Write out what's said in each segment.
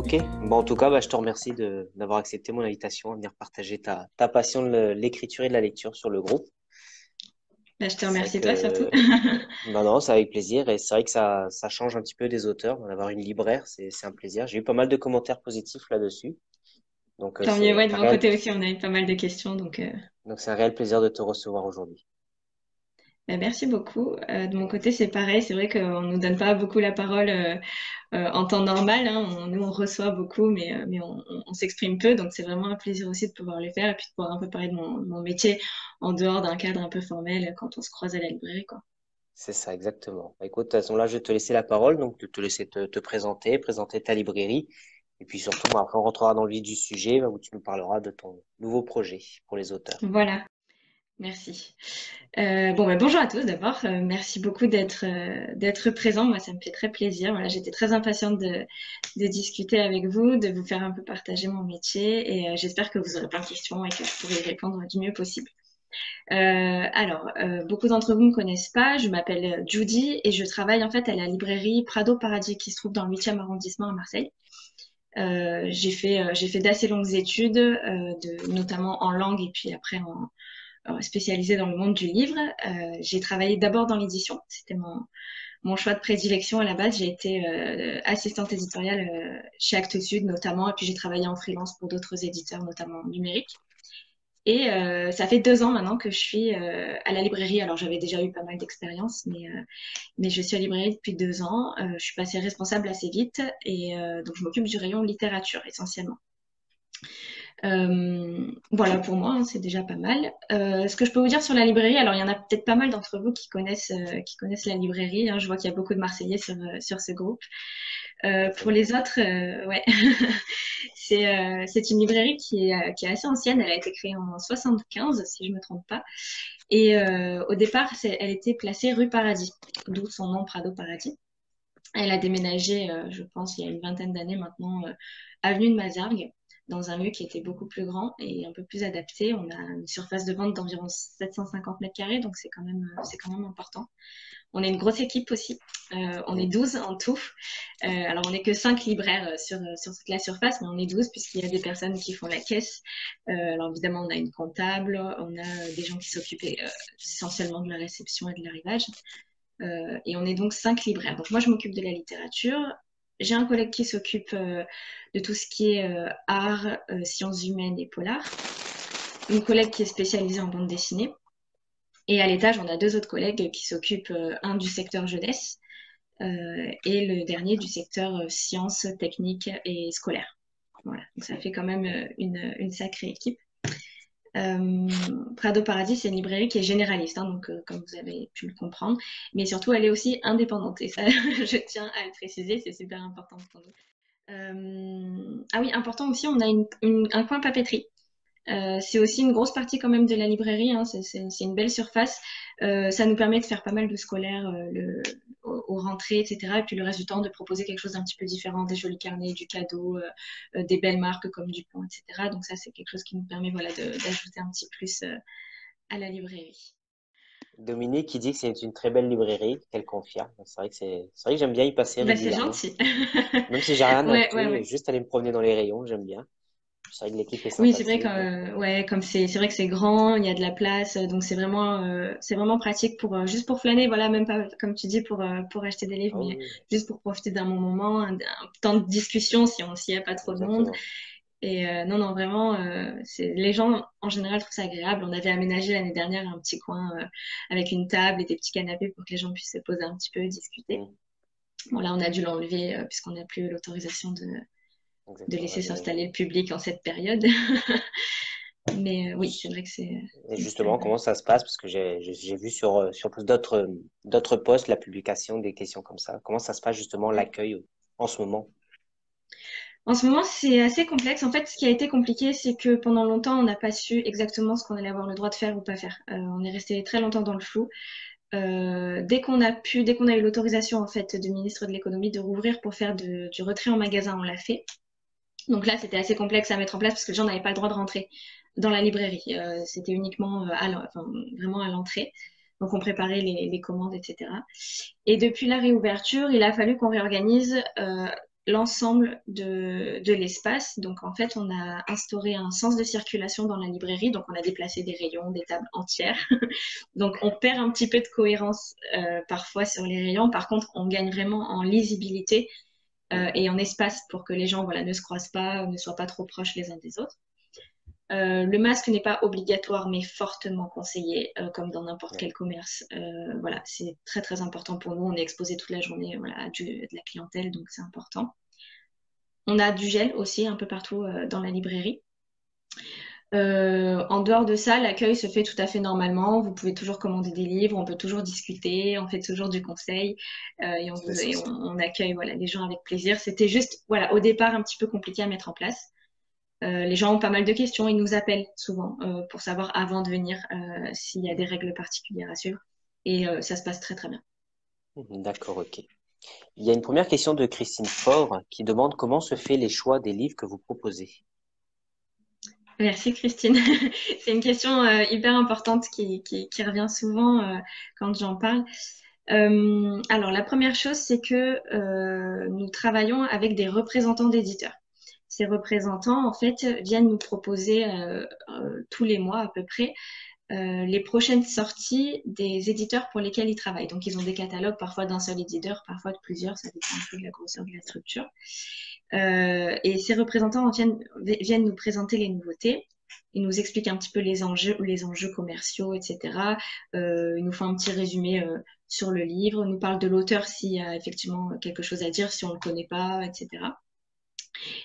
Ok, bon, en tout cas, je te remercie d'avoir accepté mon invitation à venir partager ta passion de l'écriture et de la lecture sur le groupe. Bah, je te C'est vrai remercie toi surtout. que, non, c'est avec plaisir et c'est vrai que ça change un petit peu des auteurs. D'avoir une libraire, c'est un plaisir. J'ai eu pas mal de commentaires positifs là-dessus. Donc, Tant mieux, ouais, de mon côté aussi, on a eu pas mal de questions, donc c'est un réel plaisir de te recevoir aujourd'hui. bah, merci beaucoup. De mon côté, c'est pareil, c'est vrai qu'on nous donne pas beaucoup la parole en temps normal, hein. Nous, on reçoit beaucoup, mais on s'exprime peu, donc c'est vraiment un plaisir aussi de pouvoir le faire et puis de pouvoir un peu parler de mon métier en dehors d'un cadre un peu formel quand on se croise à la librairie, quoi. C'est ça, exactement. Écoute, de toute façon, là, je vais te laisser la parole, donc de te laisser te présenter, présenter ta librairie. Et puis surtout, après, on rentrera dans le vif du sujet où tu nous parleras de ton nouveau projet pour les auteurs. Voilà, merci. Bon, bah, bonjour à tous d'abord. Merci beaucoup d'être présent. Moi, ça me fait très plaisir. Voilà, j'étais très impatiente de discuter avec vous, de vous faire un peu partager mon métier et j'espère que vous aurez plein de questions et que je pourrai y répondre du mieux possible. Beaucoup d'entre vous me connaissent pas. Je m'appelle Judy et je travaille en fait à la librairie Prado Paradis qui se trouve dans le 8e arrondissement à Marseille. J'ai fait d'assez longues études, notamment en langue et puis après spécialisée dans le monde du livre. J'ai travaillé d'abord dans l'édition, c'était mon choix de prédilection à la base. J'ai été assistante éditoriale chez Actes Sud notamment, et puis j'ai travaillé en freelance pour d'autres éditeurs, notamment numériques. Et ça fait 2 ans maintenant que je suis à la librairie. Alors j'avais déjà eu pas mal d'expérience, mais je suis à la librairie depuis 2 ans. Je suis passée responsable assez vite et donc je m'occupe du rayon littérature essentiellement. Voilà pour moi, hein, c'est déjà pas mal. Ce que je peux vous dire sur la librairie, alors il y en a peut-être pas mal d'entre vous qui connaissent la librairie, hein. Je vois qu'il y a beaucoup de Marseillais sur ce groupe. Pour Exactement. les autres, ouais, c'est une librairie qui est assez ancienne. Elle a été créée en 75, si je me trompe pas. Et au départ, elle était placée rue Paradis, d'où son nom Prado Paradis. Elle a déménagé, je pense, il y a une vingtaine d'années maintenant, avenue de Mazargues, dans un lieu qui était beaucoup plus grand et un peu plus adapté. On a une surface de vente d'environ 750 mètres carrés, donc c'est quand même important. On est une grosse équipe aussi. On est Mm. 12 en tout. Alors, on n'est que 5 libraires sur toute la surface, mais on est 12 puisqu'il y a des personnes qui font la caisse. Alors, évidemment, on a une comptable, on a des gens qui s'occupent essentiellement de la réception et de l'arrivage. Et on est donc 5 libraires. Donc moi, je m'occupe de la littérature. J'ai un collègue qui s'occupe de tout ce qui est art, sciences humaines et polar. Une collègue qui est spécialisée en bande dessinée. Et à l'étage, on a 2 autres collègues qui s'occupent, un du secteur jeunesse et le dernier du secteur sciences, techniques et scolaires. Voilà, donc ça fait quand même une sacrée équipe. Euh, Prado Paradis, c'est une librairie qui est généraliste, hein, donc comme vous avez pu le comprendre, mais surtout elle est aussi indépendante et ça, je tiens à le préciser, c'est super important pour nous. Ah oui, important aussi, on a un coin papeterie. C'est aussi une grosse partie quand même de la librairie, hein, c'est une belle surface. Ça nous permet de faire pas mal de scolaires aux rentrées, etc. Et puis le reste du temps, de proposer quelque chose d'un petit peu différent, des jolis carnets, du cadeau, des belles marques comme Dupont, etc. Donc ça, c'est quelque chose qui nous permet voilà, d'ajouter un petit plus à la librairie. Dominique qui dit que c'est une très belle librairie, qu'elle confirme. C'est vrai que j'aime bien y passer Bah, c'est régulièrement. gentil. Même si j'ai rien Ouais, ouais, acheté, ouais. juste aller me promener dans les rayons, j'aime bien. C'est vrai que l'équipe est Oui, c'est vrai que sympathique, donc ouais, comme c'est vrai que c'est grand, il y a de la place, donc c'est vraiment pratique pour juste pour flâner, voilà, même pas comme tu dis pour acheter des livres, ah mais oui, juste pour profiter d'un bon moment, un temps de discussion si on s'il y a pas trop de monde. exactement. Et non, non, vraiment, c'est les gens en général trouvent ça agréable. On avait aménagé l'année dernière un petit coin avec une table et des petits canapés pour que les gens puissent se poser un petit peu et discuter. Mm, Bon, là, on a dû l'enlever puisqu'on n'a plus l'autorisation de exactement, laisser s'installer j'imagine. le public en cette période. Mais oui, c'est vrai que Et c'est justement, comment agréable. ça se passe? Parce que j'ai vu sur plus d'autres posts la publication des questions comme ça. Comment ça se passe justement Ouais. l'accueil en ce moment? En ce moment, c'est assez complexe. En fait, ce qui a été compliqué, c'est que pendant longtemps, on n'a pas su exactement ce qu'on allait avoir le droit de faire ou pas faire. On est resté très longtemps dans le flou. Dès qu'on a eu l'autorisation en fait du ministre de l'économie de rouvrir pour faire du retrait en magasin, on l'a fait. Donc là, c'était assez complexe à mettre en place parce que les gens n'avaient pas le droit de rentrer dans la librairie. C'était uniquement enfin, vraiment à l'entrée. Donc on préparait les commandes, etc. Et depuis la réouverture, il a fallu qu'on réorganise l'ensemble de l'espace. Donc en fait, on a instauré un sens de circulation dans la librairie. Donc on a déplacé des rayons, des tables entières. Donc on perd un petit peu de cohérence parfois sur les rayons. Par contre, on gagne vraiment en lisibilité et en espace pour que les gens voilà, ne se croisent pas, ne soient pas trop proches les uns des autres. Le masque n'est pas obligatoire, mais fortement conseillé, comme dans n'importe Ouais. quel commerce. Voilà, c'est très très important pour nous. On est exposé toute la journée, voilà, de la clientèle, donc c'est important. On a du gel aussi un peu partout dans la librairie. En dehors de ça, l'accueil se fait tout à fait normalement. Vous pouvez toujours commander des livres, on peut toujours discuter, on fait toujours du conseil C'est l'essentiel. on accueille voilà, les gens avec plaisir. C'était juste, voilà, au départ un petit peu compliqué à mettre en place. Les gens ont pas mal de questions, ils nous appellent souvent pour savoir avant de venir s'il y a des règles particulières à suivre. Et ça se passe très très bien. D'accord, ok. Il y a une première question de Christine Faure qui demande comment se fait les choix des livres que vous proposez. Merci Christine. C'est une question hyper importante qui revient souvent quand j'en parle. Alors la première chose, c'est que nous travaillons avec des représentants d'éditeurs. Ces représentants, en fait, viennent nous proposer tous les mois à peu près les prochaines sorties des éditeurs pour lesquels ils travaillent. Donc, ils ont des catalogues parfois d'un seul éditeur, parfois de plusieurs, ça dépend un peu de la grosseur de la structure. Et ces représentants viennent nous présenter les nouveautés. Ils nous expliquent un petit peu les enjeux commerciaux, etc. Ils nous font un petit résumé sur le livre, ils nous parlent de l'auteur s'il y a effectivement quelque chose à dire, si on ne le connaît pas, etc.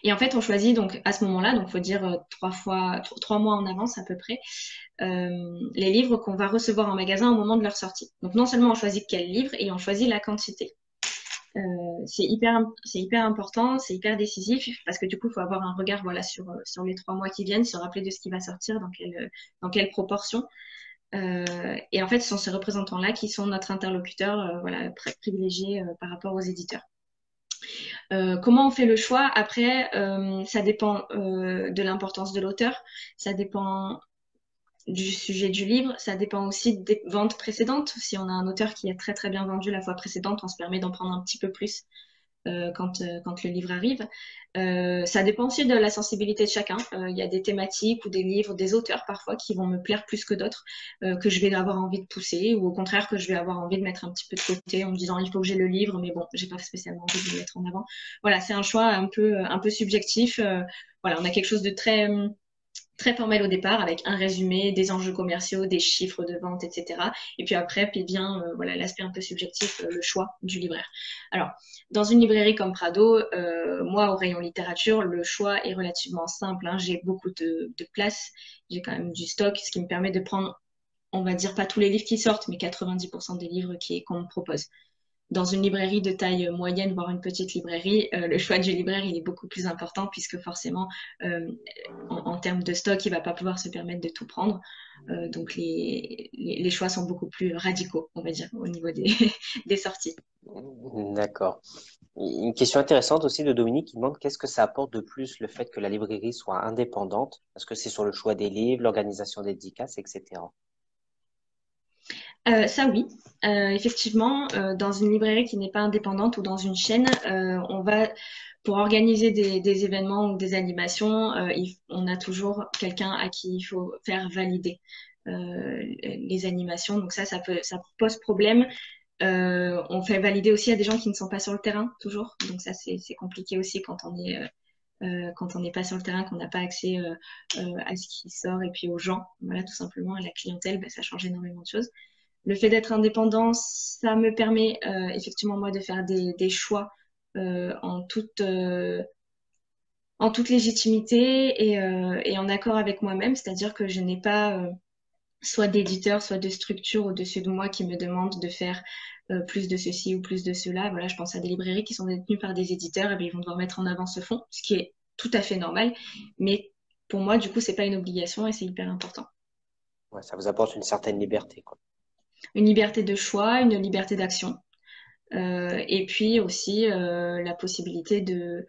Et en fait, on choisit donc à ce moment-là, donc faut dire 3 mois en avance à peu près, les livres qu'on va recevoir en magasin au moment de leur sortie. Donc non seulement on choisit quel livre et on choisit la quantité. C'est hyper important, c'est hyper décisif parce que du coup, il faut avoir un regard voilà, sur les 3 mois qui viennent, se rappeler de ce qui va sortir, dans quelle proportion. Et en fait, ce sont ces représentants-là qui sont notre interlocuteur voilà, privilégié par rapport aux éditeurs. Comment on fait le choix? Après, ça dépend de l'importance de l'auteur, ça dépend du sujet du livre, ça dépend aussi des ventes précédentes. Si on a un auteur qui a très très bien vendu la fois précédente, on se permet d'en prendre un petit peu plus quand le livre arrive. Ça dépend aussi de la sensibilité de chacun. Il y a des thématiques ou des livres, des auteurs parfois qui vont me plaire plus que d'autres, que je vais avoir envie de pousser, ou au contraire que je vais avoir envie de mettre un petit peu de côté en me disant il faut que j'ai le livre, mais bon, j'ai pas spécialement envie de le mettre en avant. Voilà, c'est un choix un peu subjectif. Voilà, on a quelque chose de très formel au départ, avec un résumé, des enjeux commerciaux, des chiffres de vente, etc. Et puis après, puis vient voilà l'aspect un peu subjectif, le choix du libraire. Alors, dans une librairie comme Prado, moi, au rayon littérature, le choix est relativement simple. Hein. J'ai beaucoup de place, j'ai quand même du stock, ce qui me permet de prendre, on va dire, pas tous les livres qui sortent, mais 90% des livres qu'on me propose. Dans une librairie de taille moyenne, voire une petite librairie, le choix du libraire, il est beaucoup plus important puisque forcément, en termes de stock, il ne va pas pouvoir se permettre de tout prendre. Donc, les choix sont beaucoup plus radicaux, on va dire, au niveau des sorties. D'accord. Une question intéressante aussi de Dominique qui demande qu'est-ce que ça apporte de plus le fait que la librairie soit indépendante? Est-ce que c'est sur le choix des livres, l'organisation des dédicaces, etc. Ça oui, effectivement, dans une librairie qui n'est pas indépendante ou dans une chaîne, on va pour organiser des événements ou des animations, on a toujours quelqu'un à qui il faut faire valider les animations. Donc ça pose problème. On fait valider aussi à des gens qui ne sont pas sur le terrain toujours. Donc ça c'est compliqué aussi quand on n'est pas sur le terrain, qu'on n'a pas accès à ce qui sort et puis aux gens, voilà tout simplement à la clientèle, bah, ça change énormément de choses. Le fait d'être indépendant, ça me permet effectivement moi de faire des choix euh, en toute euh, en toute légitimité et en accord avec moi-même, c'est-à-dire que je n'ai pas soit d'éditeur, soit de structure au-dessus de moi qui me demande de faire plus de ceci ou plus de cela. Voilà, je pense à des librairies qui sont détenues par des éditeurs, et bien ils vont devoir mettre en avant ce fond, ce qui est tout à fait normal, mais pour moi, du coup, c'est pas une obligation et c'est hyper important. Ouais, ça vous apporte une certaine liberté, quoi. Une liberté de choix, une liberté d'action. Et puis aussi la possibilité de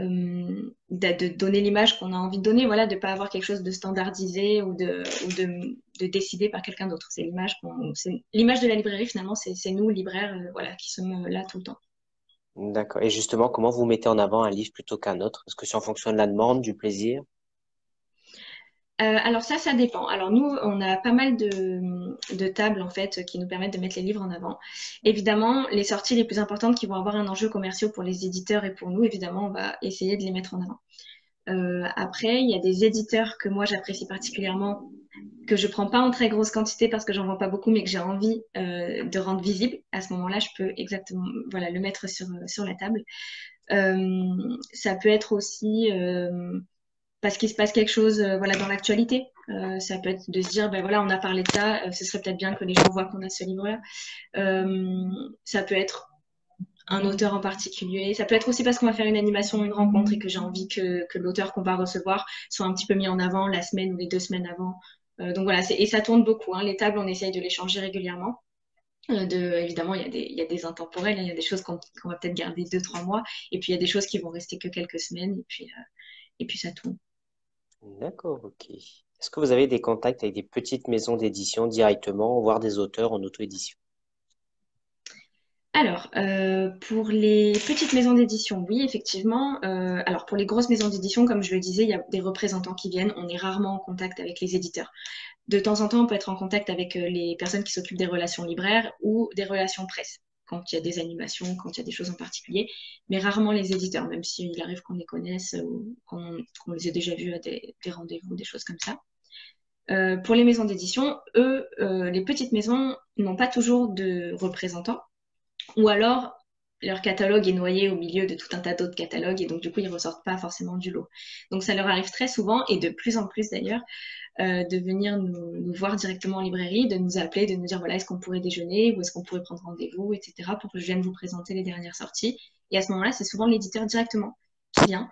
donner l'image qu'on a envie de donner, voilà, de pas avoir quelque chose de standardisé ou de décider par quelqu'un d'autre. C'est l'image de la librairie finalement, c'est nous libraires, voilà, qui sommes là tout le temps. D'accord. Et justement, comment vous mettez en avant un livre plutôt qu'un autre? Est-ce que c'est en fonction de la demande, du plaisir? Alors ça dépend. Alors nous, on a pas mal de tables en fait qui nous permettent de mettre les livres en avant. Évidemment, les sorties les plus importantes qui vont avoir un enjeu commercial pour les éditeurs et pour nous, évidemment, on va essayer de les mettre en avant. Après, il y a des éditeurs que moi j'apprécie particulièrement, que je prends pas en très grosse quantité parce que j'en vends pas beaucoup, mais que j'ai envie de rendre visible. À ce moment-là, je peux exactement voilà le mettre sur la table. Ça peut être aussi parce qu'il se passe quelque chose voilà dans l'actualité. Ça peut être de se dire ben voilà on a parlé de ça, ce serait peut-être bien que les gens voient qu'on a ce livre-là. Ça peut être un auteur en particulier. Ça peut être aussi parce qu'on va faire une animation, une rencontre et que j'ai envie que l'auteur qu'on va recevoir soit un petit peu mis en avant la semaine ou les 2 semaines avant. Donc voilà, et ça tourne beaucoup. Hein. Les tables, on essaye de les changer régulièrement. Évidemment, il y a des intemporels, hein. Il y a des choses qu'on va peut-être garder 2, 3 mois, et puis il y a des choses qui vont rester que quelques semaines, et puis ça tourne. D'accord, ok. Est-ce que vous avez des contacts avec des petites maisons d'édition directement, voire des auteurs en auto-édition? Alors, pour les petites maisons d'édition, oui, effectivement. Alors, pour les grosses maisons d'édition, comme je le disais, il y a des représentants qui viennent. On est rarement en contact avec les éditeurs. De temps en temps, on peut être en contact avec les personnes qui s'occupent des relations libraires ou des relations presse, quand il y a des animations, quand il y a des choses en particulier, mais rarement les éditeurs, même s'il arrive qu'on les connaisse ou qu'on les ait déjà vus à des rendez-vous, des choses comme ça. Pour les maisons d'édition, eux, les petites maisons n'ont pas toujours de représentants. Ou alors, leur catalogue est noyé au milieu de tout un tas d'autres catalogues et donc du coup, ils ressortent pas forcément du lot. Donc ça leur arrive très souvent et de plus en plus d'ailleurs de venir nous voir directement en librairie, de nous appeler, de nous dire voilà, est-ce qu'on pourrait déjeuner ou est-ce qu'on pourrait prendre rendez-vous, etc. pour que je vienne vous présenter les dernières sorties. Et à ce moment-là, c'est souvent l'éditeur directement qui vient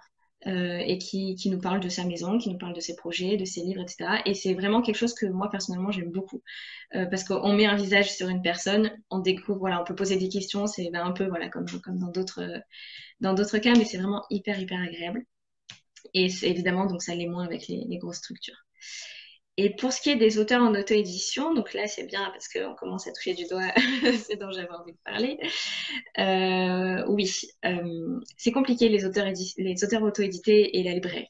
et qui nous parle de sa maison, qui nous parle de ses projets, de ses livres, etc. Et c'est vraiment quelque chose que moi, personnellement, j'aime beaucoup. Parce qu'on met un visage sur une personne, on découvre, voilà, on peut poser des questions, c'est ben, un peu voilà, comme dans d'autres cas, mais c'est vraiment hyper, hyper agréable. Et c'est évidemment, donc ça l'est moins avec les grosses structures. Et pour ce qui est des auteurs en auto-édition, donc là c'est bien parce qu'on commence à toucher du doigt ce dont j'avais envie de parler. Oui, c'est compliqué les auteurs auto-édités et la librairie.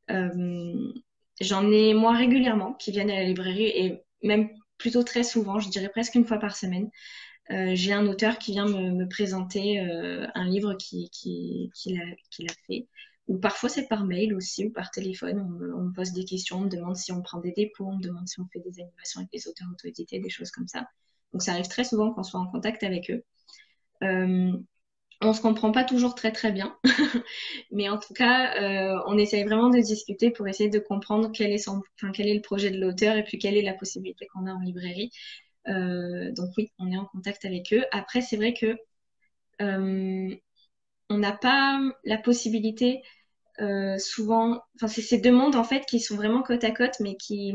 Euh, J'en ai moi régulièrement qui viennent à la librairie et même plutôt très souvent, je dirais presque une fois par semaine. J'ai un auteur qui vient me présenter un livre qu'il a fait. Ou parfois c'est par mail aussi ou par téléphone. On me pose des questions, on me demande si on prend des dépôts, on me demande si on fait des animations avec les auteurs auto-édités, des choses comme ça. Donc ça arrive très souvent qu'on soit en contact avec eux. Euh, on se comprend pas toujours très très bien, mais en tout cas, on essaye vraiment de discuter pour essayer de comprendre quel est le projet de l'auteur et puis quelle est la possibilité qu'on a en librairie. Donc oui, on est en contact avec eux. Après, c'est vrai que euh, on n'a pas la possibilité souvent, enfin c'est ces deux mondes en fait qui sont vraiment côte à côte, mais qui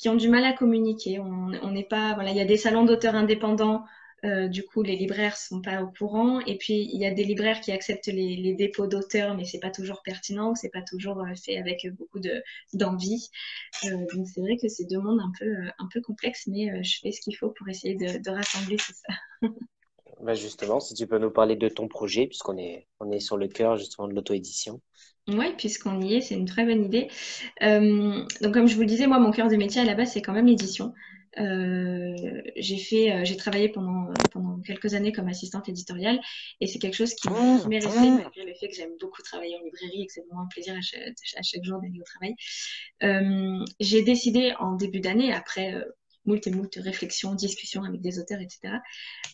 ont du mal à communiquer. On n'est pas, voilà, il y a des salons d'auteurs indépendants. Du coup, les libraires sont pas au courant. Et puis, il y a des libraires qui acceptent les dépôts d'auteurs, mais c'est pas toujours pertinent ou c'est pas toujours fait avec beaucoup d'envie. Donc, c'est vrai que c'est deux mondes un peu complexes, mais je fais ce qu'il faut pour essayer de rassembler tout ça. Bah justement, si tu peux nous parler de ton projet, on est sur le cœur justement de l'auto-édition. Oui, puisqu'on y est, c'est une très bonne idée. Donc, comme je vous le disais, moi, mon cœur de métier à la base, c'est quand même l'édition. J'ai travaillé pendant quelques années comme assistante éditoriale et c'est quelque chose qui m'est resté malgré le fait que j'aime beaucoup travailler en librairie et que c'est vraiment un plaisir à chaque jour d'aller au travail. J'ai décidé en début d'année, après moult et moult réflexions, discussions avec des auteurs, etc.,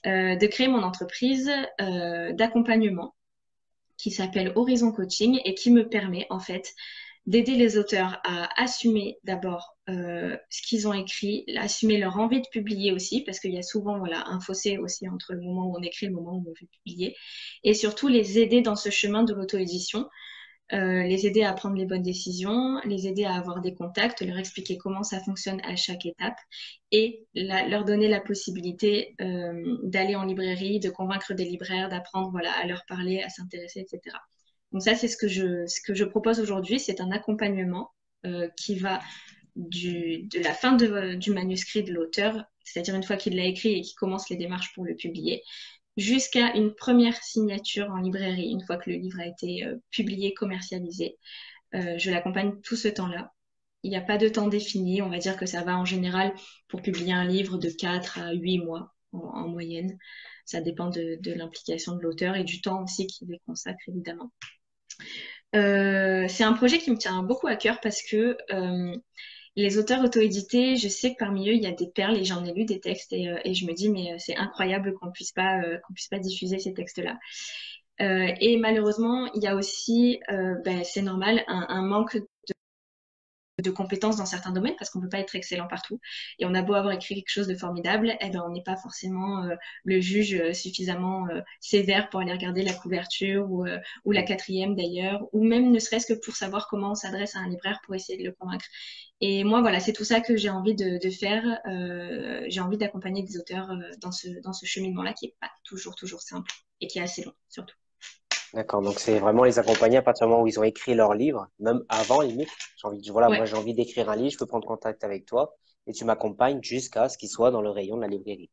de créer mon entreprise d'accompagnement qui s'appelle Horizon Coaching et qui me permet en fait d'aider les auteurs à assumer d'abord ce qu'ils ont écrit, assumer leur envie de publier aussi, parce qu'il y a souvent voilà, un fossé aussi entre le moment où on écrit et le moment où on veut publier, et surtout les aider dans ce chemin de l'auto-édition, les aider à prendre les bonnes décisions, les aider à avoir des contacts, leur expliquer comment ça fonctionne à chaque étape et leur donner la possibilité d'aller en librairie, de convaincre des libraires, d'apprendre voilà, à leur parler, à s'intéresser, etc. Donc ça, c'est ce que je propose aujourd'hui. C'est un accompagnement qui va de la fin du manuscrit de l'auteur, c'est-à-dire une fois qu'il l'a écrit et qu'il commence les démarches pour le publier, jusqu'à une première signature en librairie, une fois que le livre a été publié, commercialisé. Je l'accompagne tout ce temps-là. Il n'y a pas de temps défini. On va dire que ça va en général pour publier un livre de 4 à 8 mois en moyenne. Ça dépend de l'implication de l'auteur et du temps aussi qu'il y consacre, évidemment. C'est un projet qui me tient beaucoup à cœur parce que les auteurs auto-édités, je sais que parmi eux, il y a des perles et j'en ai lu des textes et je me dis, mais c'est incroyable qu'on puisse pas diffuser ces textes-là. Et malheureusement, il y a aussi, c'est normal, un manque de compétences dans certains domaines parce qu'on ne peut pas être excellent partout. Et on a beau avoir écrit quelque chose de formidable, eh ben, on n'est pas forcément le juge suffisamment sévère pour aller regarder la couverture ou la quatrième d'ailleurs, ou même ne serait-ce que pour savoir comment on s'adresse à un libraire pour essayer de le convaincre. Et moi, voilà, c'est tout ça que j'ai envie de faire. J'ai envie d'accompagner des auteurs dans ce cheminement-là qui n'est pas toujours simple et qui est assez long surtout. D'accord, donc c'est vraiment les accompagner à partir du moment où ils ont écrit leur livre, même avant limite. Moi j'ai envie d'écrire un livre, je peux prendre contact avec toi et tu m'accompagnes jusqu'à ce qu'il soit dans le rayon de la librairie.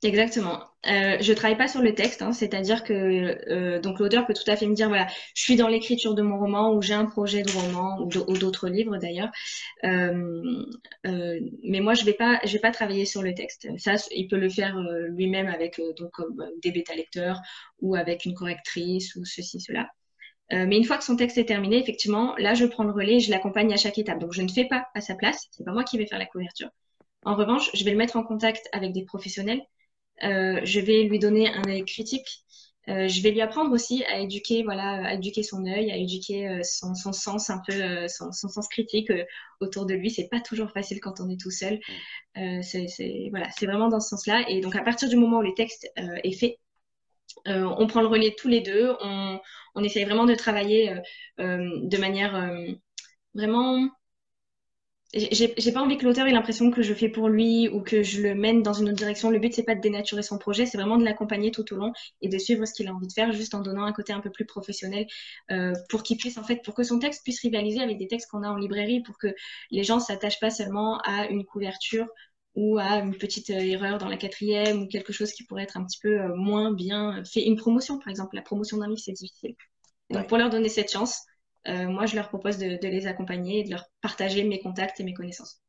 Exactement. Je travaille pas sur le texte, hein, c'est-à-dire que donc l'auteur peut tout à fait me dire voilà, je suis dans l'écriture de mon roman ou j'ai un projet de roman ou d'autres livres d'ailleurs, mais moi je vais pas travailler sur le texte. Ça, il peut le faire lui-même avec des bêta lecteurs ou avec une correctrice ou ceci cela. Mais une fois que son texte est terminé, effectivement, là je prends le relais et je l'accompagne à chaque étape. Donc je ne fais pas à sa place, c'est pas moi qui vais faire la couverture. En revanche, je vais le mettre en contact avec des professionnels. Je vais lui donner un œil critique. Je vais lui apprendre aussi à éduquer, voilà, à éduquer son œil, à éduquer son sens un peu, son sens critique autour de lui. C'est pas toujours facile quand on est tout seul. Voilà, c'est vraiment dans ce sens-là. Et donc à partir du moment où le texte est fait, on prend le relais tous les deux. On essaye vraiment de travailler de manière vraiment j'ai pas envie que l'auteur ait l'impression que je fais pour lui ou que je le mène dans une autre direction. Le but, c'est pas de dénaturer son projet, c'est vraiment de l'accompagner tout au long et de suivre ce qu'il a envie de faire, juste en donnant un côté un peu plus professionnel pour qu'il puisse, en fait, pour que son texte puisse rivaliser avec des textes qu'on a en librairie, pour que les gens s'attachent pas seulement à une couverture ou à une petite erreur dans la quatrième ou quelque chose qui pourrait être un petit peu moins bien fait. Une promotion, par exemple, la promotion d'un livre, c'est difficile. Donc, pour leur donner cette chance, moi, je leur propose de les accompagner et de leur partager mes contacts et mes connaissances.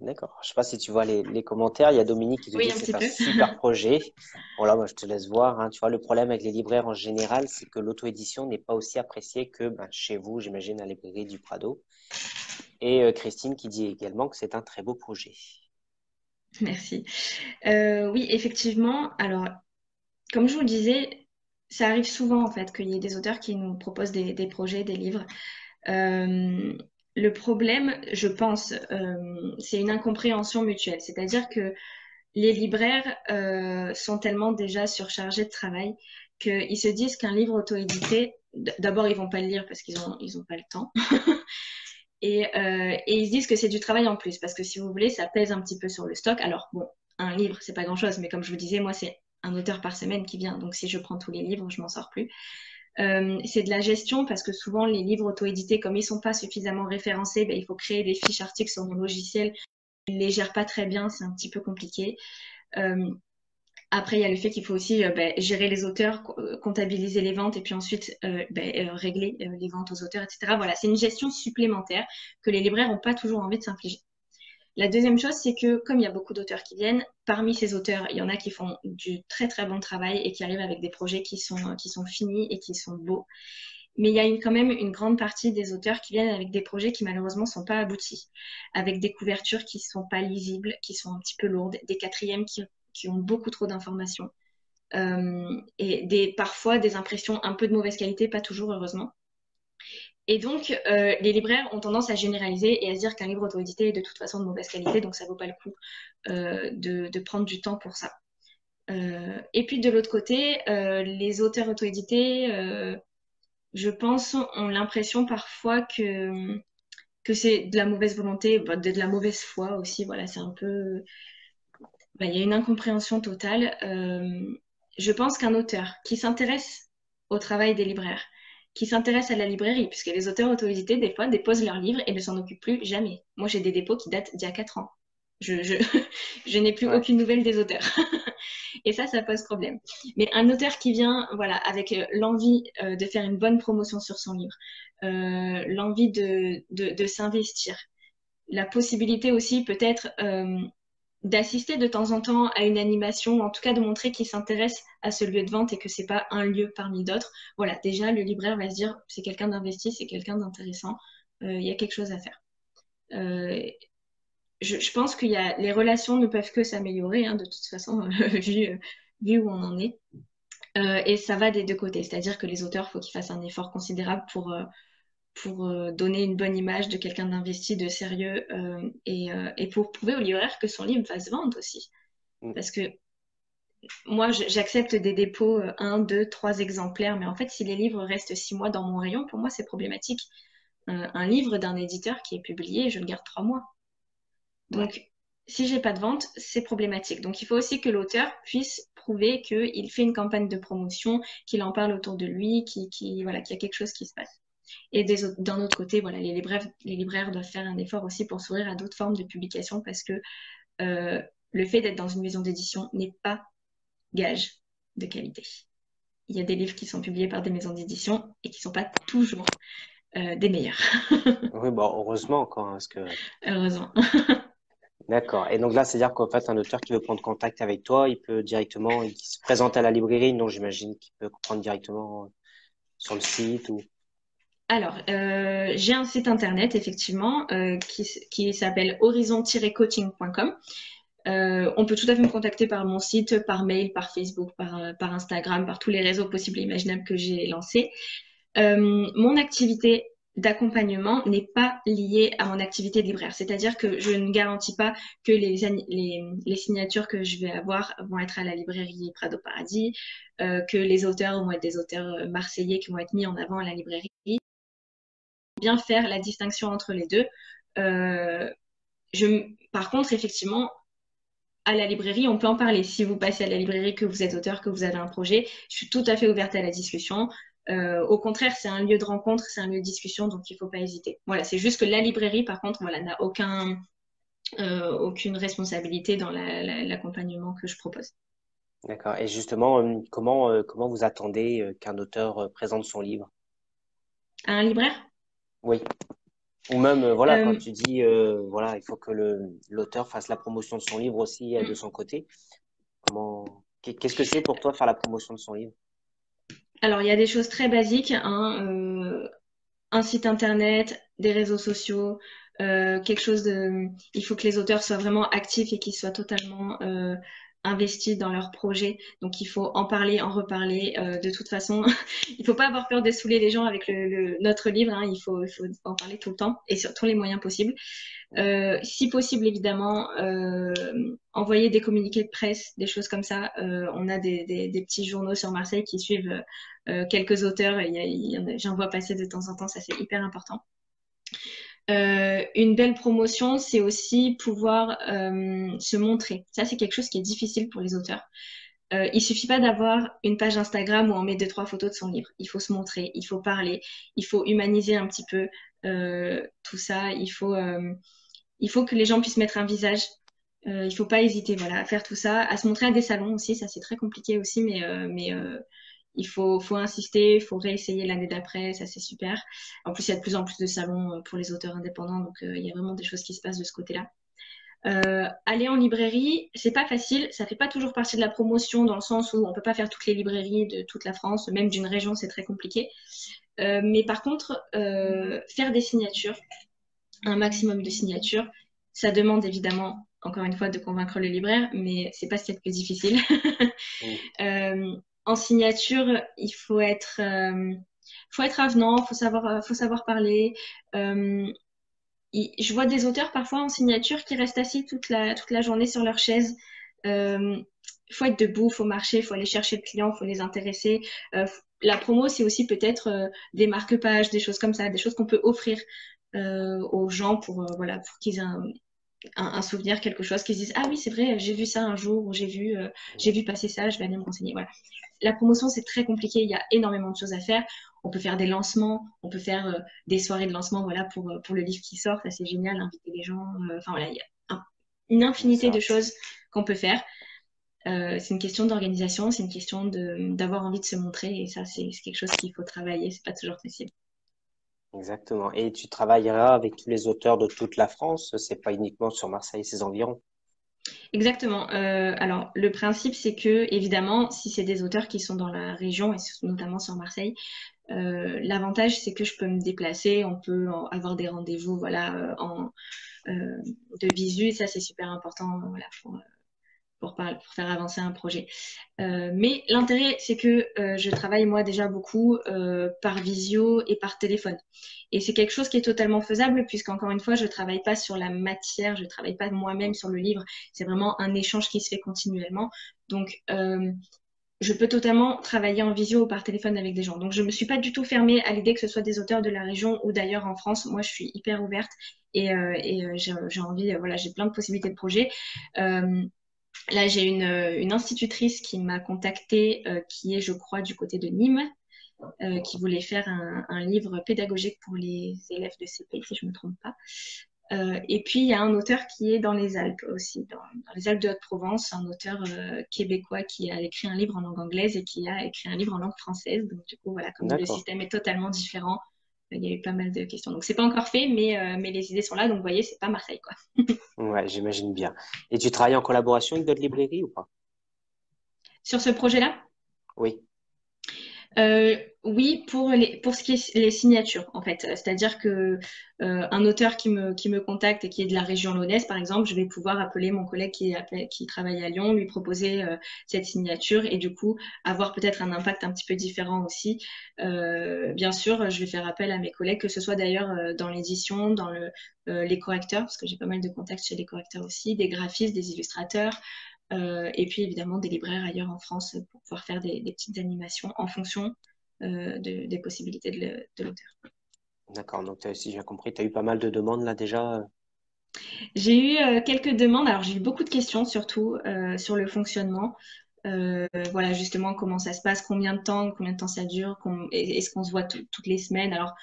D'accord. Je sais pas si tu vois les commentaires. Il y a Dominique qui te Oui, dit un que petit c'est un peu. super projet. Bon là, moi je te laisse voir, hein. Tu vois, le problème avec les libraires en général, c'est que l'auto-édition n'est pas aussi appréciée que chez vous, j'imagine, à la librairie du Prado. Et Christine qui dit également que c'est un très beau projet. Merci. Oui, effectivement. Alors, comme je vous le disais, ça arrive souvent en fait qu'il y ait des auteurs qui nous proposent des projets, des livres. Euh, le problème, je pense, c'est une incompréhension mutuelle. C'est-à-dire que les libraires sont tellement déjà surchargés de travail qu'ils se disent qu'un livre auto-édité, d'abord ils vont pas le lire parce qu'ils ont pas le temps. Et ils se disent que c'est du travail en plus, parce que si vous voulez, ça pèse un petit peu sur le stock. Alors, bon, un livre, c'est pas grand-chose, mais comme je vous disais, moi, c'est un auteur par semaine qui vient. Donc, si je prends tous les livres, je m'en sors plus. C'est de la gestion, parce que souvent, les livres auto-édités, comme ils sont pas suffisamment référencés, ben, il faut créer des fiches articles sur nos logiciels. Ils les gèrent pas très bien, c'est un petit peu compliqué. Euh, Après, il y a le fait qu'il faut aussi gérer les auteurs, comptabiliser les ventes et puis ensuite régler les ventes aux auteurs, etc. Voilà, c'est une gestion supplémentaire que les libraires n'ont pas toujours envie de s'infliger. La deuxième chose, c'est que comme il y a beaucoup d'auteurs qui viennent, parmi ces auteurs, il y en a qui font du très très bon travail et qui arrivent avec des projets qui sont finis et qui sont beaux. Mais il y a quand même une grande partie des auteurs qui viennent avec des projets qui malheureusement sont pas aboutis, avec des couvertures qui sont pas lisibles, qui sont un petit peu lourdes, des quatrièmes qui ont beaucoup trop d'informations et parfois des impressions un peu de mauvaise qualité, pas toujours heureusement. Et donc, les libraires ont tendance à généraliser et à se dire qu'un livre auto-édité est de toute façon de mauvaise qualité, donc ça vaut pas le coup de prendre du temps pour ça. Et puis de l'autre côté, les auteurs auto-édités, je pense, ont l'impression parfois que c'est de la mauvaise volonté, de la mauvaise foi aussi. Voilà, c'est un peu il y a une incompréhension totale. Je pense qu'un auteur qui s'intéresse au travail des libraires, qui s'intéresse à la librairie, puisque les auteurs auto-édités, des fois, déposent leurs livres et ne s'en occupent plus jamais. Moi, j'ai des dépôts qui datent d'il y a 4 ans. Je n'ai plus aucune nouvelle des auteurs. Et ça pose problème. Mais un auteur qui vient, voilà, avec l'envie de faire une bonne promotion sur son livre, l'envie de s'investir, la possibilité aussi peut-être d'assister de temps en temps à une animation, ou en tout cas de montrer qu'il s'intéresse à ce lieu de vente et que c'est pas un lieu parmi d'autres. Voilà, déjà le libraire va se dire c'est quelqu'un d'investi, c'est quelqu'un d'intéressant, il y a quelque chose à faire. Euh, je pense qu'il y a les relations ne peuvent que s'améliorer hein, de toute façon vu où on en est. Et ça va des deux côtés, c'est-à-dire que les auteurs, faut qu'ils fassent un effort considérable pour donner une bonne image de quelqu'un d'investi, de sérieux, et pour prouver au libraire que son livre va se vendre aussi. Mm. Parce que moi, j'accepte des dépôts, 1, 2, 3 exemplaires, mais en fait, si les livres restent 6 mois dans mon rayon, pour moi, c'est problématique. Un livre d'un éditeur qui est publié, je le garde 3 mois. Ouais. Donc, si j'ai pas de vente, c'est problématique. Donc, il faut aussi que l'auteur puisse prouver qu'il fait une campagne de promotion, qu'il en parle autour de lui, voilà, qu'il y a quelque chose qui se passe. Et d'un autre côté, voilà, les libraires doivent faire un effort aussi pour s'ouvrir à d'autres formes de publication parce que le fait d'être dans une maison d'édition n'est pas gage de qualité. Il y a des livres qui sont publiés par des maisons d'édition et qui ne sont pas toujours des meilleurs. Oui, bon, heureusement encore, hein, parce que Heureusement. d'accord. Et donc là, c'est-à-dire qu'en fait, un auteur qui veut prendre contact avec toi, il peut directement, il se présente à la librairie. Non, j'imagine qu'il peut prendre directement sur le site ou. Alors, j'ai un site internet, effectivement, qui s'appelle horizon-coaching.com. On peut tout à fait me contacter par mon site, par mail, par Facebook, par Instagram, par tous les réseaux possibles et imaginables que j'ai lancés. Mon activité d'accompagnement n'est pas liée à mon activité de libraire. C'est-à-dire que je ne garantis pas que les signatures que je vais avoir vont être à la librairie Prado Paradis, que les auteurs vont être des auteurs marseillais qui vont être mis en avant à la librairie. Bien faire la distinction entre les deux. Euh, par contre, effectivement, à la librairie, on peut en parler. Si vous passez à la librairie, que vous êtes auteur, que vous avez un projet, je suis tout à fait ouverte à la discussion. Au contraire, c'est un lieu de rencontre, c'est un lieu de discussion, donc il ne faut pas hésiter. Voilà, c'est juste que la librairie, par contre, voilà, n'a aucune responsabilité dans l'accompagnement que je propose. D'accord. Et justement, comment vous attendez qu'un auteur présente son livre? À un libraire? Oui. Ou même, voilà, quand euh, tu dis, voilà, il faut que l'auteur fasse la promotion de son livre aussi de son côté. Qu'est-ce que c'est pour toi faire la promotion de son livre? alors, il y a des choses très basiques, hein, un site internet, des réseaux sociaux, quelque chose de. Il faut que les auteurs soient vraiment actifs et qu'ils soient totalement investis dans leur projet. Donc il faut en parler, en reparler. De toute façon, il faut pas avoir peur de saouler les gens avec notre livre. Hein. Il faut en parler tout le temps et sur tous les moyens possibles. Si possible, évidemment, envoyer des communiqués de presse, des choses comme ça. On a des petits journaux sur Marseille qui suivent quelques auteurs. J'en vois passer de temps en temps, ça c'est hyper important. Une belle promotion, c'est aussi pouvoir se montrer. Ça, c'est quelque chose qui est difficile pour les auteurs. Il suffit pas d'avoir une page Instagram où on met 2-3 photos de son livre. Il faut se montrer, il faut parler, il faut humaniser un petit peu tout ça. Il faut que les gens puissent mettre un visage. Il faut pas hésiter, voilà, à faire tout ça, à se montrer à des salons aussi. Ça, c'est très compliqué aussi, mais il faut insister, il faut réessayer l'année d'après. Ça, c'est super. En plus, il y a de plus en plus de salons pour les auteurs indépendants, donc il y a vraiment des choses qui se passent de ce côté-là. Aller en librairie, c'est pas facile. Ça fait pas toujours partie de la promotion dans le sens où on peut pas faire toutes les librairies de toute la France, même d'une région, c'est très compliqué. Mais par contre, faire des signatures, un maximum de signatures. Ça demande évidemment, encore une fois, de convaincre le libraire, mais c'est pas ce qu'il y a de plus difficile. Mm. En signature, faut être avenant, faut savoir parler. Euh, je vois des auteurs parfois en signature qui restent assis toute la journée sur leur chaise. Faut être debout, faut marcher, faut aller chercher le client, faut les intéresser. La promo, c'est aussi peut-être des marque-pages, des choses comme ça, des choses qu'on peut offrir aux gens voilà, pour qu'ils aient un souvenir, quelque chose, qu'ils se disent ah oui c'est vrai j'ai vu ça un jour ou j'ai vu passer ça, je vais aller me renseigner. Voilà. La promotion c'est très compliqué, il y a énormément de choses à faire. On peut faire des lancements, on peut faire des soirées de lancement voilà pour le livre qui sort, ça c'est génial, inviter les gens. Enfin voilà, il y a une Ouais, infinité de ça, choses qu'on peut faire. C'est une question d'organisation, c'est une question d'avoir envie de se montrer et ça, c'est quelque chose qu'il faut travailler, c'est pas toujours facile. Exactement. Et tu travailleras avec tous les auteurs de toute la France, c'est pas uniquement sur Marseille et ses environs. Exactement. Alors, le principe, c'est que, évidemment, si c'est des auteurs qui sont dans la région, et notamment sur Marseille, l'avantage, c'est que je peux me déplacer, on peut avoir des rendez-vous, voilà, euh, de visu, et ça, c'est super important, voilà, pour faire avancer un projet. Mais l'intérêt, c'est que je travaille moi déjà beaucoup par visio et par téléphone. Et c'est quelque chose qui est totalement faisable puisqu'encore une fois, je travaille pas sur la matière, je travaille pas moi-même sur le livre. C'est vraiment un échange qui se fait continuellement. Donc, je peux totalement travailler en visio ou par téléphone avec des gens. Donc, je me suis pas du tout fermée à l'idée que ce soit des auteurs de la région ou d'ailleurs en France. Moi, je suis hyper ouverte et j'ai envie, voilà, j'ai plein de possibilités de projets. Euh, Là, j'ai une institutrice qui m'a contactée, qui est, je crois, du côté de Nîmes, qui voulait faire un livre pédagogique pour les élèves de CP, si je ne me trompe pas. Et puis, il y a un auteur qui est dans les Alpes aussi, dans les Alpes de Haute-Provence, un auteur québécois qui a écrit un livre en langue anglaise et qui a écrit un livre en langue française. Donc, du coup, voilà, comme le D'accord. système est totalement différent, il y a eu pas mal de questions. Donc, c'est pas encore fait, mais les idées sont là. Donc, vous voyez, c'est pas Marseille, quoi. Ouais, j'imagine bien. Et tu travailles en collaboration avec d'autres librairies ou pas? Sur ce projet-là, Oui. oui, pour ce qui est les signatures, en fait. C'est-à-dire que un auteur qui me contacte et qui est de la région lyonnaise, par exemple, je vais pouvoir appeler mon collègue qui travaille à Lyon, lui proposer cette signature et du coup avoir peut-être un impact un petit peu différent aussi. Bien sûr, je vais faire appel à mes collègues, que ce soit d'ailleurs dans l'édition, dans les correcteurs, parce que j'ai pas mal de contacts chez les correcteurs aussi, des graphistes, des illustrateurs. Et puis évidemment des libraires ailleurs en France pour pouvoir faire des petites animations en fonction des possibilités de l'auteur. D'accord. Donc, si j'ai compris, tu as eu pas mal de demandes là déjà. J'ai eu quelques demandes, alors j'ai eu beaucoup de questions surtout sur le fonctionnement. Voilà justement comment ça se passe, combien de temps ça dure, est-ce qu'on se voit toutes les semaines. Alors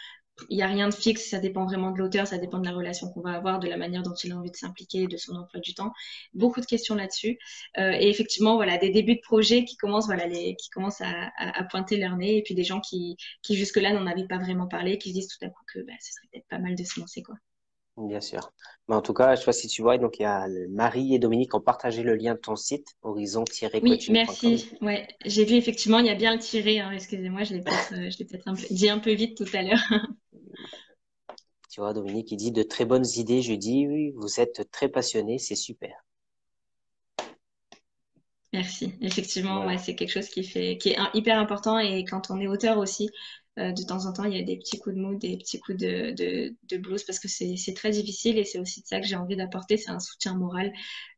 il n'y a rien de fixe, ça dépend vraiment de l'auteur, ça dépend de la relation qu'on va avoir, de la manière dont il a envie de s'impliquer, de son emploi du temps. Beaucoup de questions là-dessus. Et effectivement, voilà, des débuts de projets qui commencent, voilà, qui commencent à pointer leur nez, et puis des gens qui jusque-là n'en avaient pas vraiment parlé, qui se disent tout à coup que bah, ce serait peut-être pas mal de se lancer, quoi. Bien sûr. Mais en tout cas, je sais pas si tu vois, donc il y a Marie et Dominique ont partagé le lien de ton site, Oui, horizon-coaching.com. merci. Ouais, j'ai vu effectivement, il y a bien le tiré, hein. Excusez-moi, je l'ai peut-être dit un peu vite tout à l'heure. Tu vois, Dominique, il dit de très bonnes idées. Je dis, oui, vous êtes très passionné, c'est super. Merci. Effectivement, ouais, Voilà. c'est quelque chose qui est hyper important et quand on est auteur aussi, de temps en temps, il y a des petits coups de mou, des petits coups de blues parce que c'est très difficile et c'est aussi de ça que j'ai envie d'apporter, c'est un soutien moral,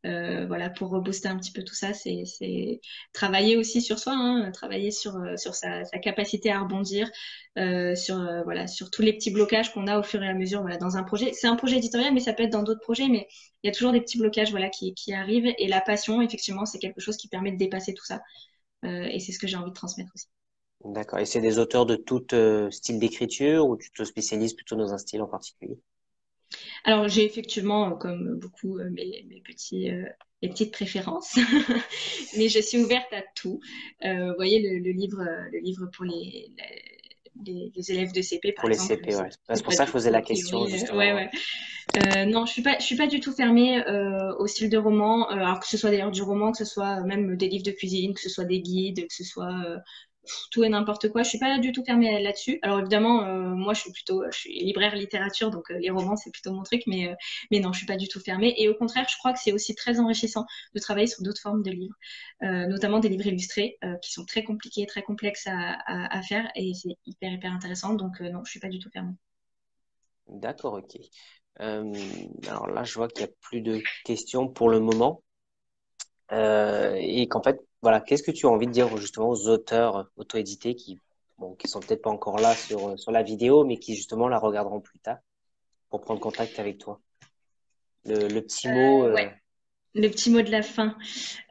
voilà, pour rebooster un petit peu tout ça, c'est travailler aussi sur soi, hein, travailler sur sa capacité à rebondir, voilà, sur tous les petits blocages qu'on a au fur et à mesure, voilà, dans un projet. C'est un projet éditorial, mais ça peut être dans d'autres projets, mais il y a toujours des petits blocages voilà, qui arrivent. Et la passion, effectivement, c'est quelque chose qui permet de dépasser tout ça. Et c'est ce que j'ai envie de transmettre aussi. D'accord. Et c'est des auteurs de tout style d'écriture ou tu te spécialises plutôt dans un style en particulier? Alors, j'ai effectivement, comme beaucoup, mes petites préférences, mais je suis ouverte à tout. Vous voyez, le livre pour les élèves de CP, par Pour les exemple, CP, ouais. C'est c'est pour pas ça que je du posais tout, la a question, priori. Ouais, justement. ouais. Non, je suis pas du tout fermée au style de roman, alors que ce soit d'ailleurs du roman, que ce soit même des livres de cuisine, que ce soit des guides, que ce soit tout et n'importe quoi. Je suis pas du tout fermée là-dessus. Alors évidemment, moi je suis libraire littérature, donc les romans c'est plutôt mon truc, mais non, je suis pas du tout fermée. Et au contraire, je crois que c'est aussi très enrichissant de travailler sur d'autres formes de livres, notamment des livres illustrés qui sont très compliqués, très complexes à faire, et c'est hyper intéressant. Donc non, je suis pas du tout fermée. D'accord, ok. Alors là, je vois qu'il n'y a plus de questions pour le moment. Et qu'en fait, voilà, qu'est-ce que tu as envie de dire justement aux auteurs auto-édités bon, qui sont peut-être pas encore là sur la vidéo, mais qui justement la regarderont plus tard pour prendre contact avec toi? Le petit mot, Ouais. Le petit mot de la fin.